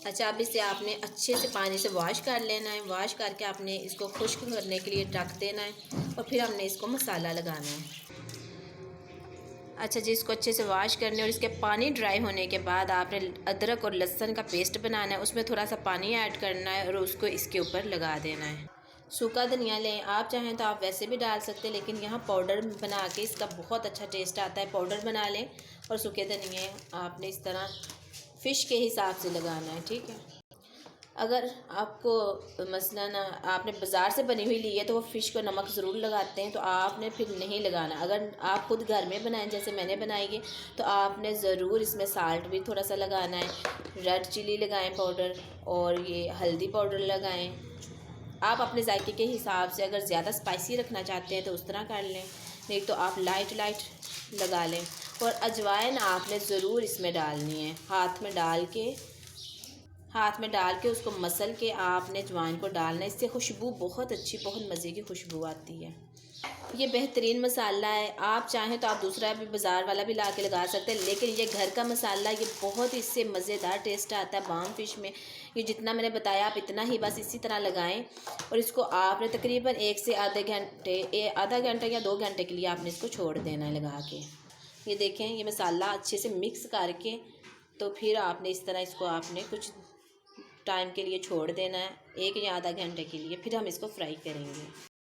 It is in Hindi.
अच्छा, अब इसे आपने अच्छे से पानी से वॉश कर लेना है। वॉश करके आपने इसको खुश्क करने के लिए रख देना है और फिर हमने इसको मसाला लगाना है। अच्छा जी, इसको अच्छे से वॉश करने और इसके पानी ड्राई होने के बाद आपने अदरक और लहसुन का पेस्ट बनाना है। उसमें थोड़ा सा पानी ऐड करना है और उसको इसके ऊपर लगा देना है। सूखा धनिया लें, आप चाहें तो आप वैसे भी डाल सकते हैं, लेकिन यहाँ पाउडर बना के इसका बहुत अच्छा टेस्ट आता है। पाउडर बना लें और सूखे धनिया आपने इस तरह फ़िश के हिसाब से लगाना है, ठीक है। अगर आपको मसलन आपने बाज़ार से बनी हुई ली है तो वो फ़िश को नमक ज़रूर लगाते हैं, तो आपने फिर नहीं लगाना। अगर आप खुद घर में बनाएं जैसे मैंने बनाई है तो आपने ज़रूर इसमें साल्ट भी थोड़ा सा लगाना है। रेड चिली लगाएं पाउडर, और ये हल्दी पाउडर लगाएं। आप अपने जायके के हिसाब से अगर ज़्यादा स्पाइसी रखना चाहते हैं तो उस तरह कर लें, नहीं तो आप लाइट लाइट लगा लें। और अजवाइन आपने ज़रूर इसमें डालनी है। हाथ में डाल के उसको मसल के आपने अजवाइन को डालना है। इससे खुशबू बहुत अच्छी, बहुत मज़े की खुशबू आती है। ये बेहतरीन मसाला है। आप चाहें तो आप दूसरा भी बाज़ार वाला भी ला के लगा सकते हैं, लेकिन ये घर का मसाला, ये बहुत इससे मज़ेदार टेस्ट आता है बाम फिश में। ये जितना मैंने बताया आप इतना ही बस इसी तरह लगाएं और इसको आपने तकरीबन 1 से आधा घंटे या 2 घंटे के लिए आपने इसको छोड़ देना है लगा के। ये देखें, ये मसाला अच्छे से मिक्स करके तो फिर आपने इस तरह इसको आपने कुछ टाइम के लिए छोड़ देना है, 1 या आधा घंटे के लिए। फिर हम इसको फ्राई करेंगे।